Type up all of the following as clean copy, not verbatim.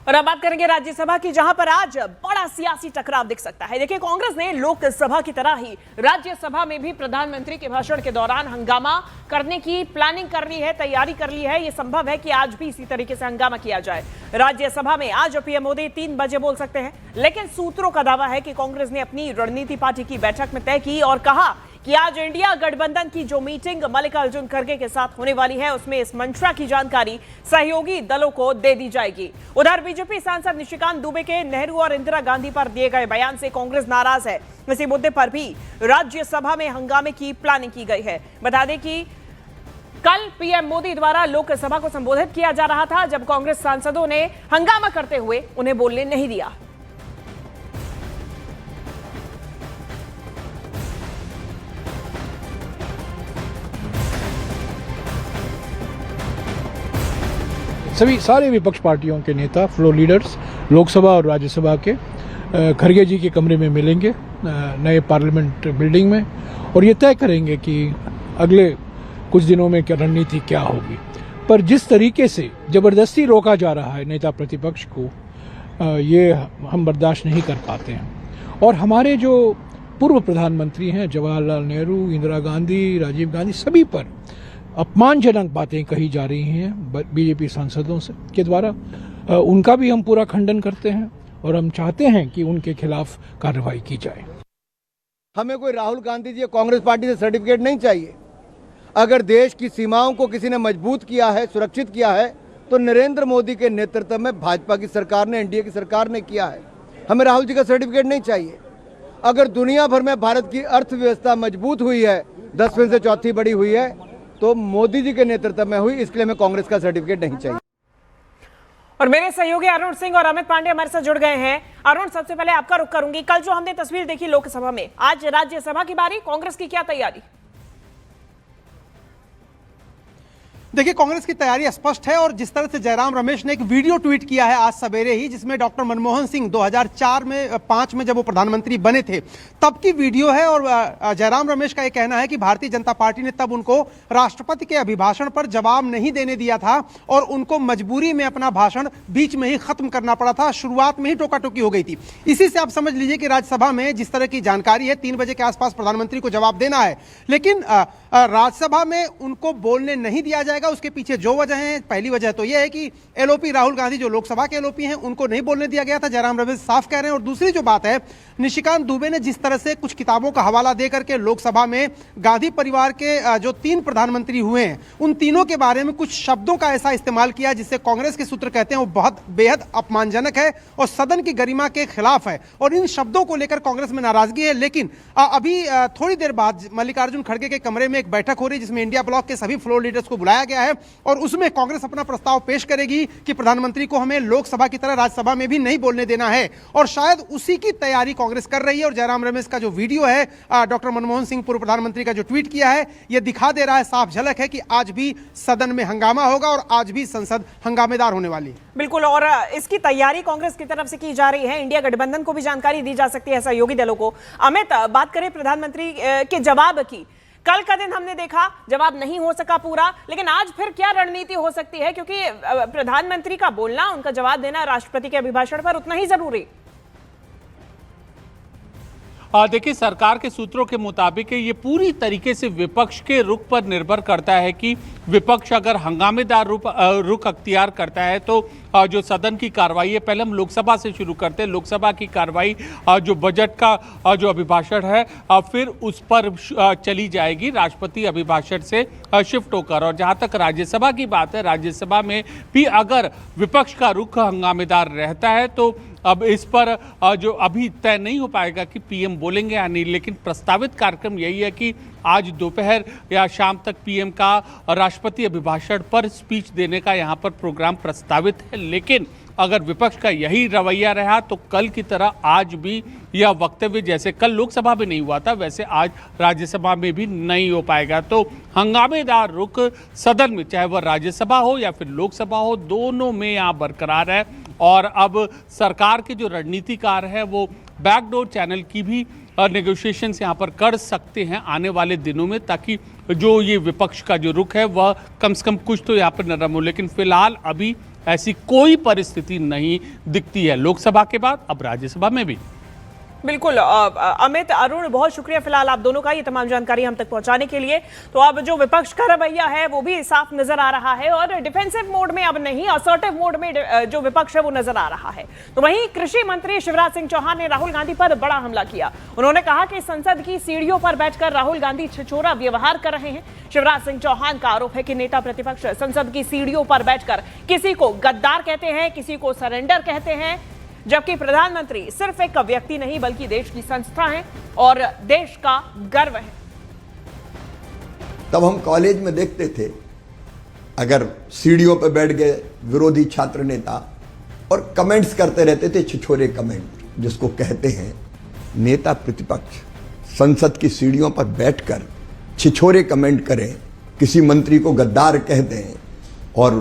और अब बात करेंगे राज्यसभा की, जहां पर आज बड़ा सियासी टकराव दिख सकता है। देखिए, कांग्रेस ने लोकसभा की तरह ही राज्यसभा में भी प्रधानमंत्री के भाषण के दौरान हंगामा करने की प्लानिंग कर ली है, तैयारी कर ली है। यह संभव है कि आज भी इसी तरीके से हंगामा किया जाए। राज्यसभा में आज पीएम मोदी 3 बजे बोल सकते हैं, लेकिन सूत्रों का दावा है कि कांग्रेस ने अपनी रणनीति पार्टी की बैठक में तय की और कहा कि आज इंडिया गठबंधन की जो मीटिंग मल्लिकार्जुन खड़गे के साथ होने वाली है, उसमें इस मंशा की जानकारी सहयोगी दलों को दे दी जाएगी। उधर बीजेपी सांसद निशिकांत दुबे के नेहरू और इंदिरा गांधी पर दिए गए बयान से कांग्रेस नाराज है। इसी मुद्दे पर भी राज्यसभा में हंगामे की प्लानिंग की गई है। बता दें कि कल पीएम मोदी द्वारा लोकसभा को संबोधित किया जा रहा था, जब कांग्रेस सांसदों ने हंगामा करते हुए उन्हें बोलने नहीं दिया। सारे विपक्ष पार्टियों के नेता, फ्लोर लीडर्स लोकसभा और राज्यसभा के खड़गे जी के कमरे में मिलेंगे नए पार्लियामेंट बिल्डिंग में, और ये तय करेंगे कि अगले कुछ दिनों में क्या रणनीति क्या होगी। पर जिस तरीके से जबरदस्ती रोका जा रहा है नेता प्रतिपक्ष को, ये हम बर्दाश्त नहीं कर पाते हैं। और हमारे जो पूर्व प्रधानमंत्री हैं, जवाहरलाल नेहरू, इंदिरा गांधी, राजीव गांधी, सभी पर अपमानजनक बातें कही जा रही हैं बीजेपी सांसदों से के द्वारा। उनका भी हम पूरा खंडन करते हैं और हम चाहते हैं कि उनके खिलाफ कार्रवाई की जाए। हमें कोई राहुल गांधी जी कांग्रेस पार्टी से सर्टिफिकेट नहीं चाहिए। अगर देश की सीमाओं को किसी ने मजबूत किया है, सुरक्षित किया है, तो नरेंद्र मोदी के नेतृत्व में भाजपा की सरकार ने, एनडीए की सरकार ने किया है। हमें राहुल जी का सर्टिफिकेट नहीं चाहिए। अगर दुनिया भर में भारत की अर्थव्यवस्था मजबूत हुई है, 10वीं से चौथी बड़ी हुई है, तो मोदी जी के नेतृत्व में हुई, इसके लिए हमें कांग्रेस का सर्टिफिकेट नहीं चाहिए। और मेरे सहयोगी अरुण सिंह और अमित पांडे हमारे साथ जुड़ गए हैं। अरुण, सबसे पहले आपका रुख करूंगी। कल जो हमने तस्वीर देखी लोकसभा में, आज राज्यसभा की बारी, कांग्रेस की क्या तैयारी? देखिए, कांग्रेस की तैयारी स्पष्ट है। और जिस तरह से जयराम रमेश ने एक वीडियो ट्वीट किया है आज सवेरे ही, जिसमें डॉक्टर मनमोहन सिंह 2005 में जब वो प्रधानमंत्री बने थे तब की वीडियो है। और जयराम रमेश का ये कहना है कि भारतीय जनता पार्टी ने तब उनको राष्ट्रपति के अभिभाषण पर जवाब नहीं देने दिया था और उनको मजबूरी में अपना भाषण बीच में ही खत्म करना पड़ा था। शुरुआत में ही टोका टोकी हो गई थी। इसी से आप समझ लीजिए कि राज्यसभा में जिस तरह की जानकारी है, 3 बजे के आसपास प्रधानमंत्री को जवाब देना है, लेकिन राज्यसभा में उनको बोलने नहीं दिया जाएगा। उसके पीछे जो वजह है, पहली वजह तो यह है कि एलओपी राहुल गांधी जो लोकसभा के एलओपी हैं, उनको नहीं बोलने दिया गया था। जयराम रमेश साफ कह रहे हैं। और दूसरी जो बात है, निशिकांत दुबे ने जिस तरह से कुछ किताबों का हवाला देकर के लोकसभा में गांधी परिवार के जो 3 प्रधानमंत्री हुए हैं, उन तीनों के बारे में कुछ शब्दों का ऐसा इस्तेमाल किया जिससे कांग्रेस के सूत्र कहते हैं वो बहुत बेहद अपमानजनक है और सदन की गरिमा के खिलाफ है। और इन शब्दों को लेकर कांग्रेस में नाराजगी है। लेकिन अभी थोड़ी देर बाद मल्लिकार्जुन खड़गे के कमरे में एक बैठक हो रही है, जिसमें इंडिया ब्लॉक के सभी फ्लोर लीडर्स को बुलाया गया है और उसमें कांग्रेस अपना प्रस्ताव पेश करेगी कि प्रधानमंत्री को हमें लोकसभा की तरह राज्यसभा में भी नहीं बोलने देना है। और शायद उसी की तैयारी कांग्रेस कर रही है। और जयराम रमेश का जो वीडियो है, डॉक्टर मनमोहन सिंह पूर्व प्रधानमंत्री का जो ट्वीट किया है, यह दिखा दे रहा है, साफ झलक है कि आज भी सदन में हंगामा होगा और आज भी संसद हंगामेदार होने वाली है। बिल्कुल, और इसकी तैयारी कांग्रेस की तरफ से की जा रही है। इंडिया गठबंधन को भी जानकारी दी जा सकती है सहयोगी दलों को। अमित, बात करें प्रधानमंत्री के जवाब की। कल का दिन हमने देखा जवाब नहीं हो सका पूरा, लेकिन आज फिर क्या रणनीति हो सकती है? क्योंकि प्रधानमंत्री का बोलना, उनका जवाब देना राष्ट्रपति के अभिभाषण पर उतना ही जरूरी। देखिए, सरकार के सूत्रों के मुताबिक ये पूरी तरीके से विपक्ष के रुख पर निर्भर करता है कि विपक्ष अगर हंगामेदार रुख अख्तियार करता है तो जो सदन की कार्रवाई है, पहले हम लोकसभा से शुरू करते हैं। लोकसभा की कार्रवाई जो बजट का जो अभिभाषण है, फिर उस पर चली जाएगी राष्ट्रपति अभिभाषण से शिफ्ट होकर। और जहां तक राज्यसभा की बात है, राज्यसभा में भी अगर विपक्ष का रुख हंगामेदार रहता है तो अब इस पर जो अभी तय नहीं हो पाएगा कि पीएम बोलेंगे या नहीं, लेकिन प्रस्तावित कार्यक्रम यही है कि आज दोपहर या शाम तक पीएम का राष्ट्रपति अभिभाषण पर स्पीच देने का यहाँ पर प्रोग्राम प्रस्तावित है। लेकिन अगर विपक्ष का यही रवैया रहा तो कल की तरह आज भी यह वक्तव्य, जैसे कल लोकसभा में नहीं हुआ था, वैसे आज राज्यसभा में भी नहीं हो पाएगा। तो हंगामेदार रुख सदन में, चाहे वह राज्यसभा हो या फिर लोकसभा हो, दोनों में यहाँ बरकरार है। और अब सरकार के जो रणनीतिकार है वो बैकडोर चैनल की भी नेगोशिएशंस यहाँ पर कर सकते हैं आने वाले दिनों में, ताकि जो ये विपक्ष का जो रुख है वह कम से कम कुछ तो यहाँ पर नरम हो। लेकिन फिलहाल अभी ऐसी कोई परिस्थिति नहीं दिखती है। लोकसभा के बाद अब राज्यसभा में भी। बिल्कुल अमित, अरुण, बहुत शुक्रिया फिलहाल आप दोनों का ये तमाम जानकारी हम तक पहुंचाने के लिए। तो अब जो विपक्ष का रवैया है वो भी साफ नजर आ रहा है और डिफेंसिव मोड में अब नहीं, असर्टिव मोड में जो विपक्ष है वो नजर आ रहा है। तो वहीं कृषि मंत्री शिवराज सिंह चौहान ने राहुल गांधी पर बड़ा हमला किया। उन्होंने कहा कि संसद की सीढ़ियों पर बैठकर राहुल गांधी छिछोरा व्यवहार कर रहे हैं। शिवराज सिंह चौहान का आरोप है कि नेता प्रतिपक्ष संसद की सीढ़ियों पर बैठकर किसी को गद्दार कहते हैं, किसी को सरेंडर कहते हैं, जबकि प्रधानमंत्री सिर्फ एक व्यक्ति नहीं बल्कि देश की संस्था है और देश का गर्व है। तब हम कॉलेज में देखते थे, अगर सीढ़ियों पर बैठ गए विरोधी छात्र नेता और कमेंट्स करते रहते थे, छिछोरे कमेंट जिसको कहते हैं, नेता प्रतिपक्ष संसद की सीढ़ियों पर बैठकर छिछोरे कमेंट करें, किसी मंत्री को गद्दार कह दें और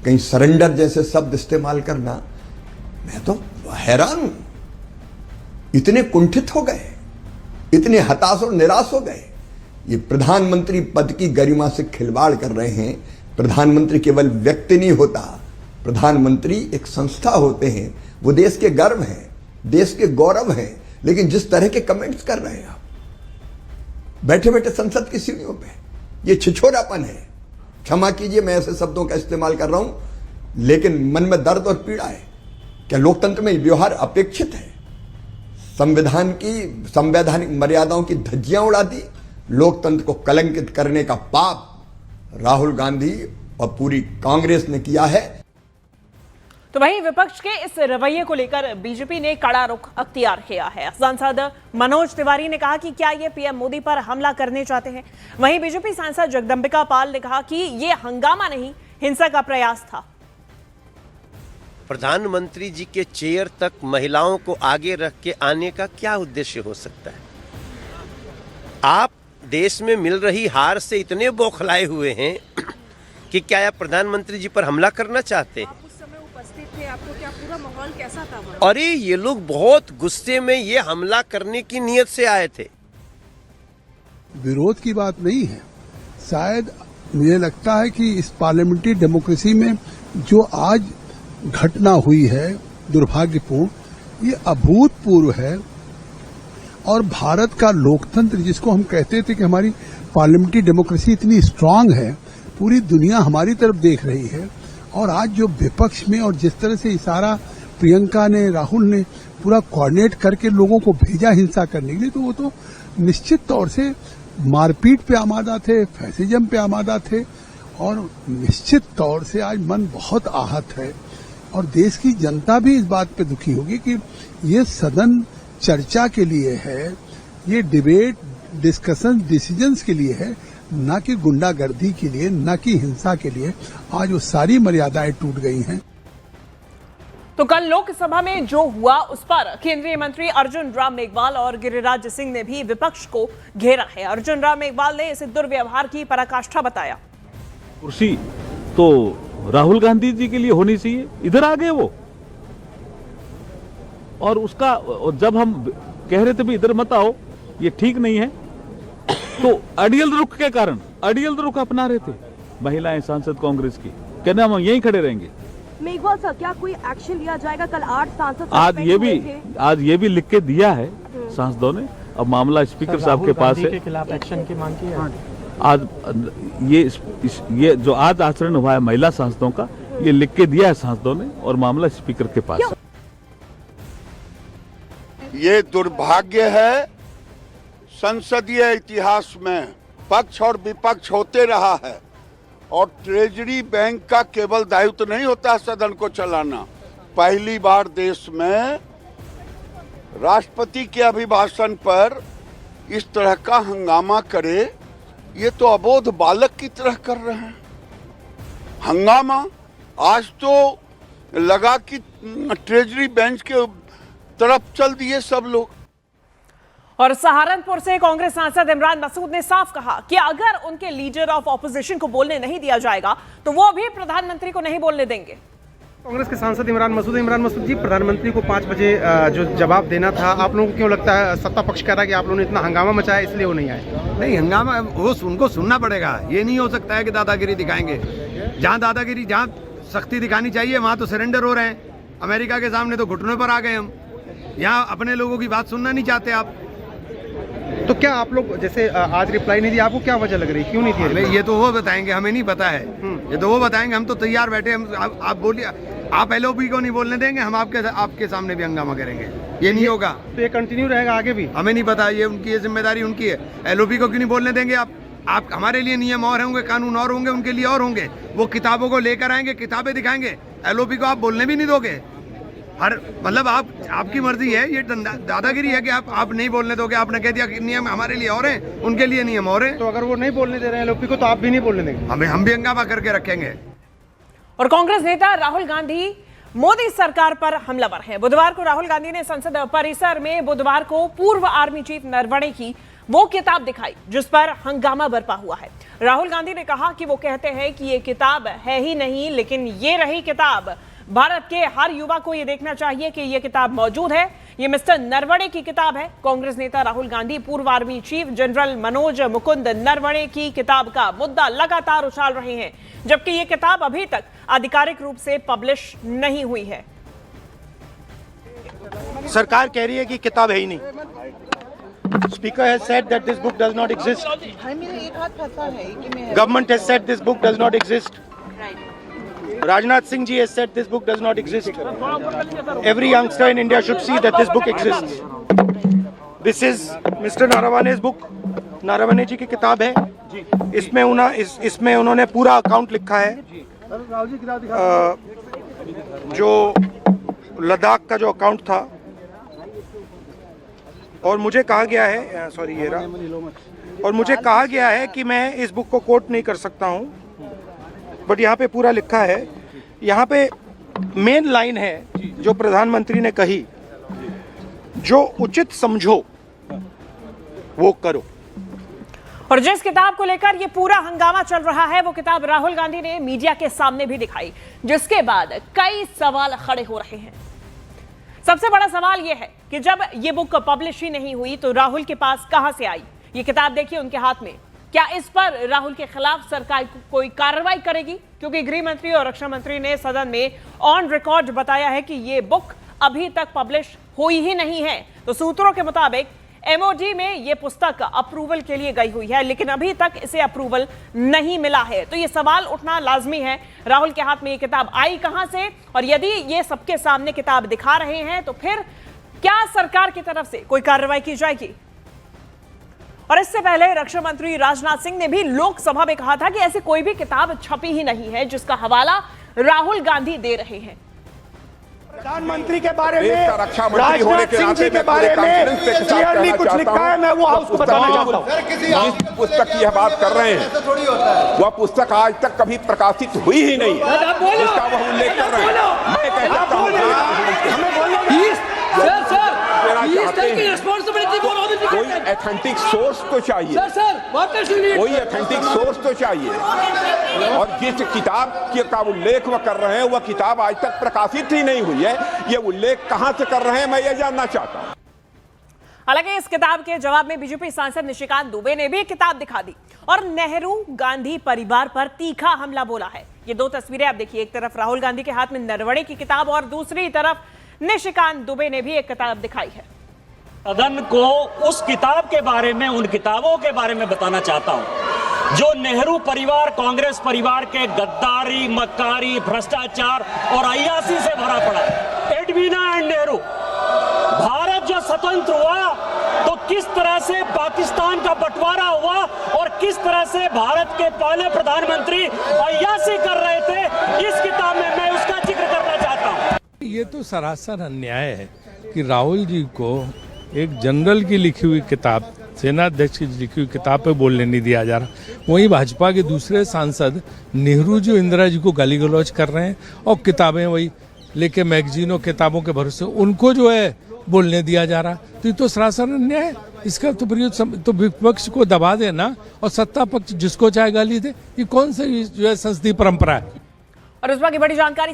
कहीं सरेंडर जैसे शब्द इस्तेमाल करना, मैं तो हैरान हूं। इतने कुंठित हो गए, इतने हताश और निराश हो गए। ये प्रधानमंत्री पद की गरिमा से खिलवाड़ कर रहे हैं। प्रधानमंत्री केवल व्यक्ति नहीं होता, प्रधानमंत्री एक संस्था होते हैं। वो देश के गर्व हैं, देश के गौरव हैं। लेकिन जिस तरह के कमेंट्स कर रहे हैं आप बैठे बैठे संसद की सीढ़ियों पे, ये छिछोरापन है। क्षमा कीजिए मैं ऐसे शब्दों का इस्तेमाल कर रहा हूं, लेकिन मन में दर्द और पीड़ा है। क्या लोकतंत्र में व्यवहार अपेक्षित है? संविधान की संवैधानिक मर्यादाओं की धज्जियां उड़ा दी, लोकतंत्र को कलंकित करने का पाप राहुल गांधी और पूरी कांग्रेस ने किया है। तो वहीं विपक्ष के इस रवैये को लेकर बीजेपी ने कड़ा रुख अख्तियार किया है। सांसद मनोज तिवारी ने कहा कि क्या ये पीएम मोदी पर हमला करने चाहते हैं। वहीं बीजेपी सांसद जगदंबिका पाल ने कहा कि ये हंगामा नहीं, हिंसा का प्रयास था। प्रधानमंत्री जी के चेयर तक महिलाओं को आगे रख के आने का क्या उद्देश्य हो सकता है? आप देश में मिल रही हार से इतने बौखलाए हुए हैं कि क्या आप प्रधानमंत्री जी पर हमला करना चाहते हैं? आप उस समय उपस्थित थे, आपको क्या पूरा माहौल कैसा था वहाँ? अरे ये लोग बहुत गुस्से में ये हमला करने की नीयत से आए थे। विरोध की बात नहीं है। शायद मुझे लगता है कि इस पार्लियामेंट्री डेमोक्रेसी में जो आज घटना हुई है दुर्भाग्यपूर्ण, ये अभूतपूर्व है। और भारत का लोकतंत्र, जिसको हम कहते थे कि हमारी पार्लियामेंट्री डेमोक्रेसी इतनी स्ट्रांग है, पूरी दुनिया हमारी तरफ देख रही है। और आज जो विपक्ष में और जिस तरह से इशारा प्रियंका ने, राहुल ने पूरा कोऑर्डिनेट करके लोगों को भेजा हिंसा करने के लिए, तो वो तो निश्चित तौर से मारपीट पे आमादा थे, फैसिज्म पे आमादा थे। और निश्चित तौर से आज मन बहुत आहत है और देश की जनता भी इस बात पे दुखी होगी कि ये सदन चर्चा के लिए है, ये डिबेट, डिस्कशन, डिसीजंस के लिए है, न कि गुंडागर्दी के लिए, न कि हिंसा के लिए। आज वो सारी मर्यादाएं टूट गई हैं। तो कल लोकसभा में जो हुआ उस पर केंद्रीय मंत्री अर्जुन राम मेघवाल और गिरिराज सिंह ने भी विपक्ष को घेरा है। अर्जुन राम मेघवाल ने इसे दुर्व्यवहार की पराकाष्ठा बताया। कुर्सी तो राहुल गांधी जी के लिए होनी चाहिए, इधर आ गए वो। और उसका जब हम कह रहे थे भी इधर मत आओ, ये ठीक नहीं है, तो अड़ियल रुख के कारण अड़ियल रुख अपना रहे थे महिलाएं सांसद कांग्रेस की, कहना हम यहीं खड़े रहेंगे। मेघवाल साहब, क्या कोई एक्शन लिया जाएगा? कल 8 सांसद आज ये भी लिख के दिया है सांसदों ने। अब मामला स्पीकर साहब के पास है। खिलाफ एक्शन की मांग की है। आज ये जो आज आचरण हुआ है महिला सांसदों का, ये लिख के दिया है सांसदों ने और मामला स्पीकर के पास है। ये दुर्भाग्य है, संसदीय इतिहास में पक्ष और विपक्ष होते रहा है और ट्रेजरी बैंक का केवल दायित्व नहीं होता सदन को चलाना। पहली बार देश में राष्ट्रपति के अभिभाषण पर इस तरह का हंगामा करे, ये तो अबोध बालक की तरह कर रहे हैं हंगामा। आज तो लगा कि ट्रेजरी बेंच के तरफ चल दिए सब लोग। और सहारनपुर से कांग्रेस सांसद इमरान मसूद ने साफ कहा कि अगर उनके लीडर ऑफ ऑपोजिशन को बोलने नहीं दिया जाएगा तो वो भी प्रधानमंत्री को नहीं बोलने देंगे। कांग्रेस के सांसद इमरान मसूद जी, प्रधानमंत्री को 5 बजे जो जवाब देना था, आप लोगों को क्यों लगता है सत्ता पक्ष कह रहा है कि आप लोगों ने इतना हंगामा मचाया इसलिए वो नहीं आए? नहीं, हंगामा वो उनको सुनना पड़ेगा। ये नहीं हो सकता है कि दादागिरी दिखाएंगे। जहाँ दादागिरी, जहाँ सख्ती दिखानी चाहिए, वहाँ तो सरेंडर हो रहे हैं। अमेरिका के सामने तो घुटनों पर आ गए हम। यहाँ अपने लोगों की बात सुनना नहीं चाहते आप। तो क्या आप लोग जैसे आज रिप्लाई नहीं दिया, आपको क्या वजह लग रही, क्यों नहीं दिया? ये तो वो बताएंगे, हमें नहीं पता है। ये तो वो बताएंगे, हम तो तैयार बैठे। हम आप बोलिए, आप एलओपी को नहीं बोलने देंगे, हम आपके सामने भी हंगामा करेंगे। ये नहीं होगा। तो ये कंटिन्यू रहेगा आगे भी? हमें नहीं पता, ये उनकी जिम्मेदारी उनकी है। एलओपी को क्यों नहीं बोलने देंगे आप हमारे लिए नियम और होंगे, कानून और होंगे, उनके लिए और होंगे। वो किताबों को लेकर आएंगे, किताबें दिखाएंगे। एलओपी को आप बोलने भी नहीं दोगे। हर मतलब आपकी मर्जी है, ये दादागिरी है कि आप नहीं बोलने दोगे। आपने कह दिया कि नियम हमारे लिए और हैं, उनके लिए नियम और हैं। तो अगर वो नहीं बोलने दे रहे हैं एलओपी को, तो आप भी नहीं बोलने देंगे? हम भी हंगामा करके रखेंगे। और कांग्रेस नेता राहुल गांधी मोदी सरकार पर हमलावर हैं। बुधवार को राहुल गांधी ने संसद परिसर में बुधवार को पूर्व आर्मी चीफ नरवणे की वो किताब दिखाई जिस पर हंगामा बरपा हुआ है। राहुल गांधी ने कहा कि वो कहते हैं कि ये किताब है ही नहीं, लेकिन ये रही किताब। भारत के हर युवा को ये देखना चाहिए कि ये किताब मौजूद है। ये मिस्टर नरवणे की किताब है। कांग्रेस नेता राहुल गांधी पूर्व army chief general Manoj Mukund Naravane की किताब का मुद्दा लगातार उछाल रहे हैं, जबकि ये किताब अभी तक आधिकारिक रूप से पब्लिश नहीं हुई है। सरकार कह रही है कि किताब है ही नहीं। Speaker has said that this book does not exist. Government has said this book does not exist. Rajnath Singh ji has said this book does not exist. Every youngster in India should see that this book exists. This is Mr. Naravane's book. Naravane जी की किताब है। इसमें उन्होंने पूरा account लिखा है। जो लद्दाख का जो अकाउंट था, और मुझे कहा गया है, सॉरी ये रहा, और मुझे कहा गया है कि मैं इस बुक को कोट नहीं कर सकता हूँ, बट यहाँ पे पूरा लिखा है। यहाँ पे मेन लाइन है जो प्रधानमंत्री ने कही, जो उचित समझो वो करो। और जिस किताब को लेकर ये पूरा हंगामा चल रहा है, वो किताब राहुल गांधी ने मीडिया के सामने भी दिखाई, जिसके बाद कई सवाल खड़े हो रहे हैं। सबसे बड़ा सवाल यह है कि जब ये बुक पब्लिश ही नहीं हुई तो राहुल के पास कहां से आई ये किताब? देखिए उनके हाथ में। क्या इस पर राहुल के खिलाफ सरकार कोई कार्रवाई करेगी? क्योंकि गृह मंत्री और रक्षा मंत्री ने सदन में ऑन रिकॉर्ड बताया है कि ये बुक अभी तक पब्लिश हुई ही नहीं है। तो सूत्रों के मुताबिक एमओडी में ये पुस्तक अप्रूवल के लिए गई हुई है, लेकिन अभी तक इसे अप्रूवल नहीं मिला है। तो ये सवाल उठना लाजमी है, राहुल के हाथ में ये किताब आई कहां से? और यदि ये सबके सामने किताब दिखा रहे हैं तो फिर क्या सरकार की तरफ से कोई कार्रवाई की जाएगी? और इससे पहले रक्षा मंत्री राजनाथ सिंह ने भी लोकसभा में कहा था कि ऐसी कोई भी किताब छपी ही नहीं है जिसका हवाला राहुल गांधी दे रहे हैं। प्रधानमंत्री के बारे में, राजनाथ सिंह जी के बारे में क्लियरली कुछ लिखा है, मैं वो हाउस को बताना चाहता हूँ। जिस पुस्तक की बात कर रहे हैं वह पुस्तक आज तक कभी प्रकाशित हुई ही नहीं है, जिसका वह उल्लेख कर रहे हैं। मैं कह सकता हूँ कोई एथेंटिक सोर्स तो चाहिए, कोई एथेंटिक सोर्स तो चाहिए। और जिस किताब का उल्लेख वह कर रहे हैं वह किताब आज तक प्रकाशित ही नहीं हुई है। ये उल्लेख कहां से कर रहे हैं, मैं ये जानना चाहता हूं। हालांकि इस किताब के जवाब में बीजेपी सांसद निशिकांत दुबे ने भी किताब दिखा दी और नेहरू गांधी परिवार पर तीखा हमला बोला है। ये दो तस्वीरें आप देखिए, एक तरफ राहुल गांधी के हाथ में नरवणे की किताब और दूसरी तरफ निशिकांत दुबे ने भी एक किताब दिखाई है। सदन को उस किताब के बारे में, उन किताबों के बारे में बताना चाहता हूं जो नेहरू परिवार, कांग्रेस परिवार के गद्दारी, मक्कारी, भ्रष्टाचार और अय्यासी से भरा पड़ा। एडवीना एंड नेहरू, भारत जो स्वतंत्र हुआ तो किस तरह से पाकिस्तान का बंटवारा हुआ और किस तरह से भारत के पहले प्रधानमंत्री अय्यासी कर रहे थे, इस किताब में मैं उसका जिक्र करना चाहता हूं। ये तो सरासर अन्याय है कि राहुल जी को एक जनरल की लिखी हुई किताब, सेनाध्यक्ष की लिखी हुई किताब पे बोलने नहीं दिया जा रहा। वहीं भाजपा के दूसरे सांसद नेहरू जी, इंदिरा जी को गाली गलौज कर रहे हैं और किताबें वही लेके मैगजीनों, किताबों के भरोसे उनको जो है बोलने दिया जा रहा। तो ये तो सरासर अन्याय है। इसका तो विपक्ष को दबा देना और सत्ता पक्ष जिसको चाहे गाली दे, ये कौन सा जो है संसदीय परंपरा है? और इस बार की बड़ी जानकारी